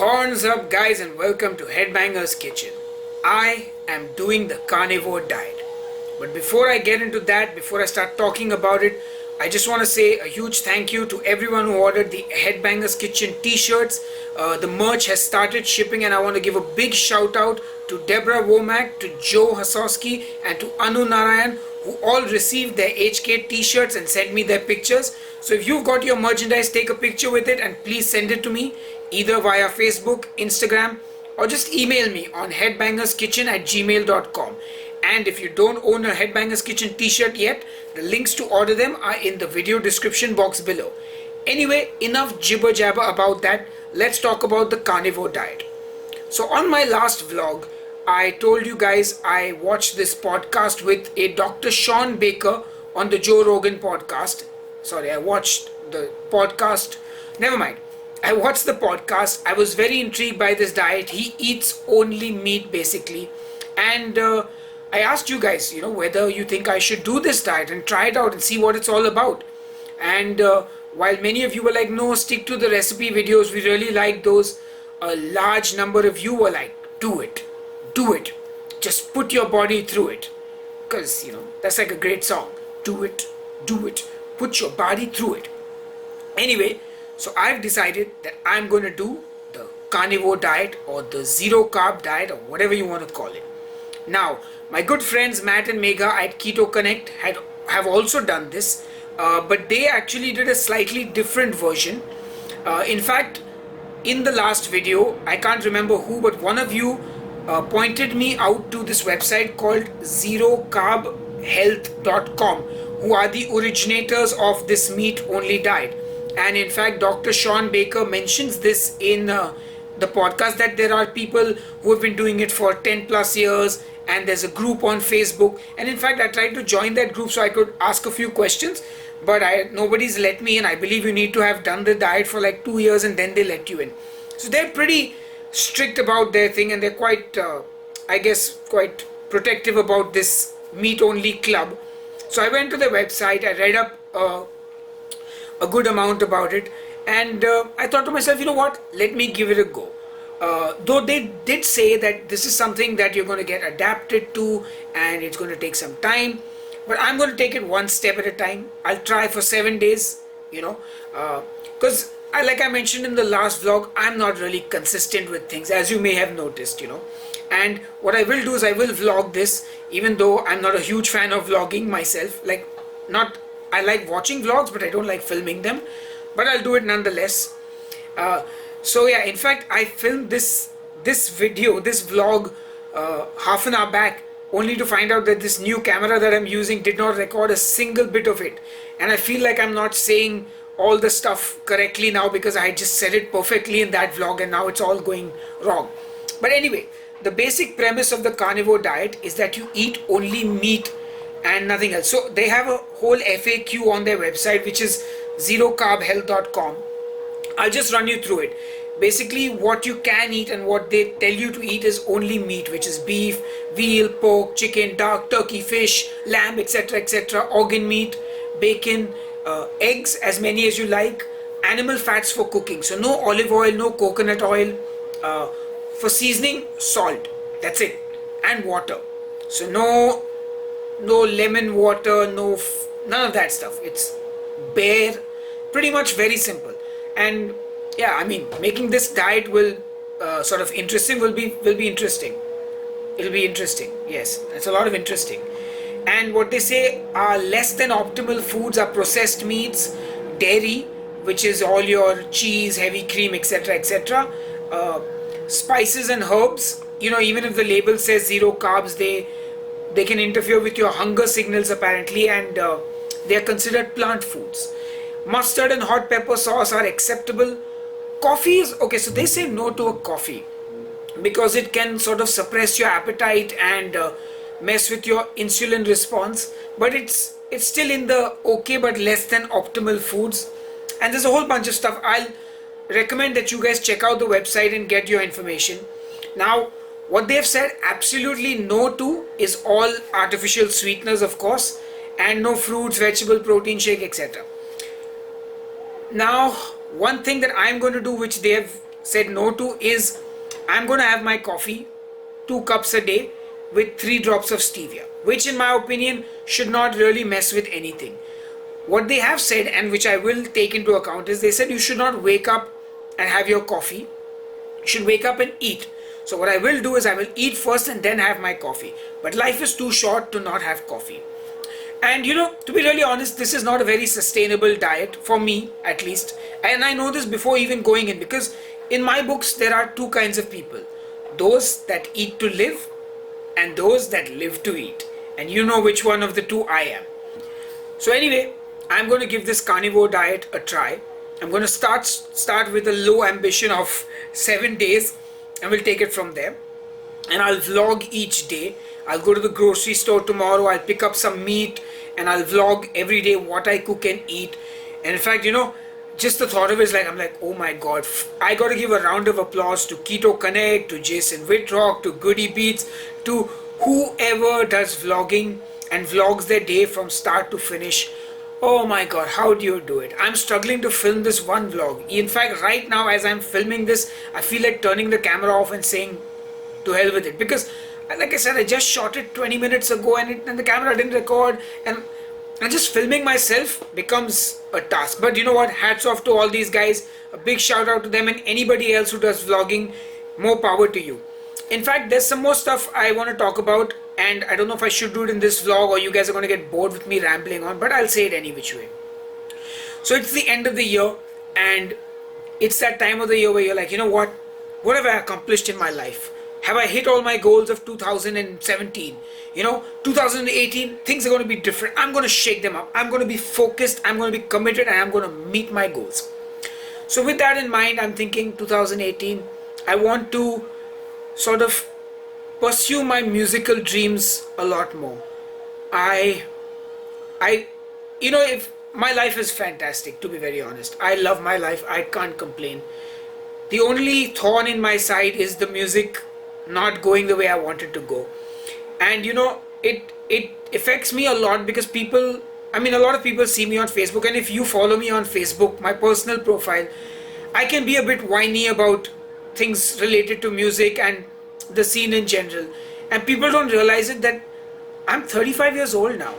Horns up, guys, and welcome to Headbanger's Kitchen. I am doing the Carnivore Diet. But before I get into that, before I start talking about it, I just want to say a huge thank you to everyone who ordered the Headbanger's Kitchen t-shirts. The merch has started shipping, and I want to give a big shout out to Deborah Womack, to Joe Hasowski, and to Anu Narayan, who all received their HK t-shirts and sent me their pictures. So if you've got your merchandise, take a picture with it and please send it to me either via Facebook, Instagram, or just email me on headbangerskitchen@gmail.com. And if you don't own a Headbanger's Kitchen t-shirt yet, the links to order them are in the video description box below. Anyway, enough jibber jabber about that. Let's talk about the Carnivore Diet. So on my last vlog, I told you guys I watched this podcast with a Dr. Sean Baker on the Joe Rogan podcast. Sorry, I watched the podcast. Never mind. I watched the podcast. I was very intrigued by this diet. He eats only meat basically. And I asked you guys, whether you think I should do this diet and try it out and see what it's all about. And while many of you were like, no, stick to the recipe videos, we really like those, a large number of you were like, do it. Do it. Just put your body through it. Because, that's like a great song. Do it. Do it. Put your body through it. Anyway, so I've decided that I'm going to do the Carnivore Diet or the Zero Carb Diet or whatever you want to call it. Now, my good friends Matt and Megha at Keto Connect have also done this. But they actually did a slightly different version. In fact, in the last video, I can't remember who, but one of you pointed me out to this website called ZeroCarbHealth.com, who are the originators of this meat-only diet. And in fact, Dr. Sean Baker mentions this in the podcast, that there are people who have been doing it for 10 plus years, and there's a group on Facebook. And in fact, I tried to join that group so I could ask a few questions, but nobody's let me in. I believe you need to have done the diet for like 2 years and then they let you in. So they're pretty strict about their thing, and they're quite, quite protective about this meat-only club. So I went to the website, I read up a good amount about it, and I thought to myself, you know what, let me give it a go. Though they did say that this is something that you're going to get adapted to and it's going to take some time, but I'm going to take it one step at a time. I'll try for 7 days, because like I mentioned in the last vlog, I'm not really consistent with things, as you may have noticed, and what I will do is I will vlog this, even though I'm not a huge fan of vlogging myself. I like watching vlogs, but I don't like filming them, but I'll do it nonetheless. So yeah, in fact, I filmed this vlog half an hour back, only to find out that this new camera that I'm using did not record a single bit of it. And I feel like I'm not saying all the stuff correctly now because I just said it perfectly in that vlog and now it's all going wrong. But anyway, the basic premise of the Carnivore Diet is that you eat only meat and nothing else. So they have a whole FAQ on their website, which is ZeroCarbHealth.com. I'll just run you through it. Basically, what you can eat and what they tell you to eat is only meat, which is beef, veal, pork, chicken, duck, turkey, fish, lamb, etc., etc., organ meat, bacon, eggs, as many as you like, animal fats for cooking. So no olive oil, no coconut oil. For seasoning, salt. That's it. And water. So no lemon water, none of that stuff. It's bare, pretty much very simple. And yeah, I mean, making this diet will will be interesting. It'll be interesting. Yes, it's a lot of interesting. And what they say are less than optimal foods are processed meats, dairy, which is all your cheese, heavy cream, etc., etc., spices and herbs. Even if the label says zero carbs, they can interfere with your hunger signals apparently, and they are considered plant foods. Mustard and hot pepper sauce are acceptable. Coffee is okay, so they say no to a coffee because it can sort of suppress your appetite and mess with your insulin response, but it's still in the okay but less than optimal foods. And there's a whole bunch of stuff. I'll recommend that you guys check out the website and get your information. Now, what they've said absolutely no to is all artificial sweeteners, of course, and no fruits, vegetable, protein shake, etc. Now, one thing that I'm going to do, which they have said no to is I'm going to have my coffee 2 cups a day with 3 drops of stevia, which in my opinion should not really mess with anything. What they have said, and which I will take into account, is they said you should not wake up and have your coffee. You should wake up and eat. So what I will do is I will eat first and then have my coffee. But life is too short to not have coffee. And to be really honest, this is not a very sustainable diet for me, at least. And I know this before even going in, because in my books there are 2 kinds of people. Those that eat to live and those that live to eat. And you know which one of the 2 I am. So anyway, I'm going to give this carnivore diet a try. I'm going to start with a low ambition of 7 days, and we'll take it from there. And I'll vlog each day. I'll go to the grocery store tomorrow, I'll pick up some meat, and I'll vlog every day what I cook and eat. And in fact, just the thought of it is I'm like, oh my god, I gotta give a round of applause to Keto Connect, to Jason Whitrock, to Goody Beats, to whoever does vlogging and vlogs their day from start to finish. Oh my god, how do you do it? I'm struggling to film this one vlog. In fact, right now as I'm filming this, I feel like turning the camera off and saying to hell with it, because like I said, I just shot it 20 minutes ago and the camera didn't record, and just filming myself becomes a task. But you know what, hats off to all these guys, a big shout out to them, and anybody else who does vlogging, more power to you. In fact, there's some more stuff I want to talk about, and I don't know if I should do it in this vlog or you guys are going to get bored with me rambling on, but I'll say it any which way. So it's the end of the year, and it's that time of the year where you're like, what have I accomplished in my life? Have I hit all my goals of 2017? 2018, things are going to be different. I'm going to shake them up. I'm going to be focused. I'm going to be committed, and I'm going to meet my goals. So with that in mind, I'm thinking 2018, I want to sort of pursue my musical dreams a lot more. If my life is fantastic, to be very honest. I love my life. I can't complain. The only thorn in my side is the music not going the way I want it to go. And it affects me a lot because a lot of people see me on Facebook, and if you follow me on Facebook, my personal profile, I can be a bit whiny about things related to music and the scene in general. And people don't realize it that I'm 35 years old now.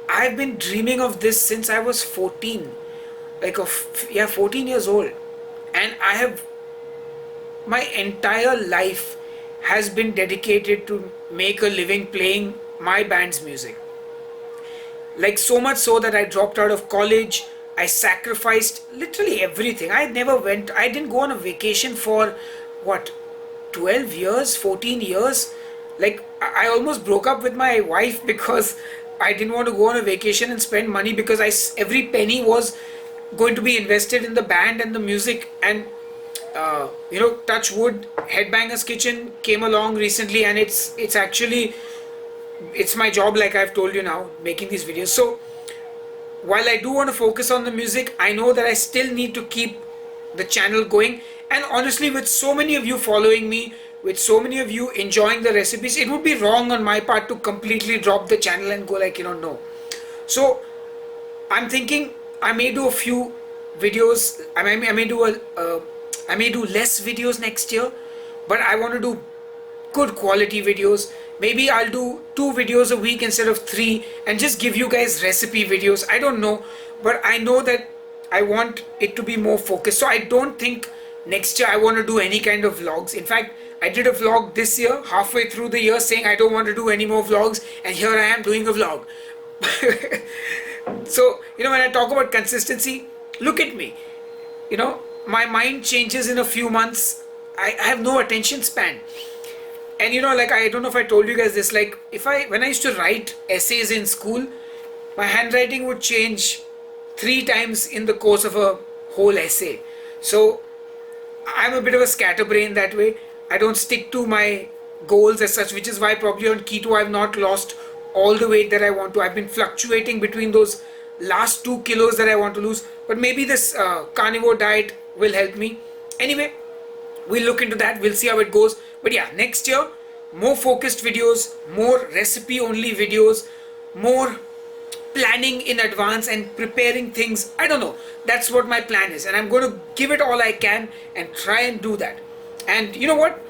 I've been dreaming of this since I was 14. 14 years old. And my entire life has been dedicated to make a living playing my band's music. So much so that I dropped out of college. I sacrificed literally everything. I didn't go on a vacation for 12 years, 14 years. I almost broke up with my wife because I didn't want to go on a vacation and spend money, because every penny was going to be invested in the band and the music. And touch wood, Headbanger's Kitchen came along recently, and it's my job, like I've told you now, making these videos. So while I do want to focus on the music, I know that I still need to keep the channel going. And honestly, with so many of you following me, with so many of you enjoying the recipes, it would be wrong on my part to completely drop the channel and go no. So I'm thinking I may do a few videos. I may do less videos next year, but I want to do good quality videos. Maybe I'll do 2 videos a week instead of 3 and just give you guys recipe videos. I don't know, but I know that I want it to be more focused. So I don't think next year I want to do any kind of vlogs. In fact, I did a vlog this year, halfway through the year, saying I don't want to do any more vlogs, and here I am doing a vlog. So, when I talk about consistency, look at me. My mind changes in a few months. I have no attention span. And I don't know if I told you guys this, when I used to write essays in school, my handwriting would change 3 times in the course of a whole essay. So I'm a bit of a scatterbrain that way. I don't stick to my goals as such, which is why probably on keto I've not lost all the weight that I want to. I've been fluctuating between those last 2 kilos that I want to lose, but maybe this carnivore diet will help me. Anyway, we'll look into that. We'll see how it goes. But yeah, next year, more focused videos, more recipe only videos, more planning in advance and preparing things. I don't know. That's what my plan is, and I'm going to give it all I can and try and do that. And you know what?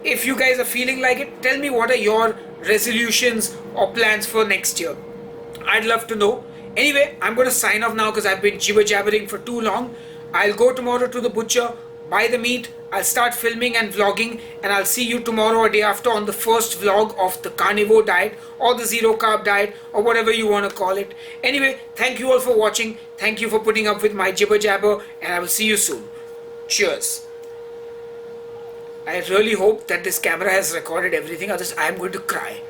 If you guys are feeling like it, tell me what are your resolutions or plans for next year. I'd love to know. Anyway, I'm going to sign off now because I've been jibber jabbering for too long. I'll go tomorrow to the butcher, buy the meat, I'll start filming and vlogging, and I'll see you tomorrow or day after on the first vlog of the Carnivore Diet or the Zero Carb Diet or whatever you want to call it. Anyway, thank you all for watching. Thank you for putting up with my jibber jabber, and I will see you soon. Cheers. I really hope that this camera has recorded everything, otherwise I am going to cry.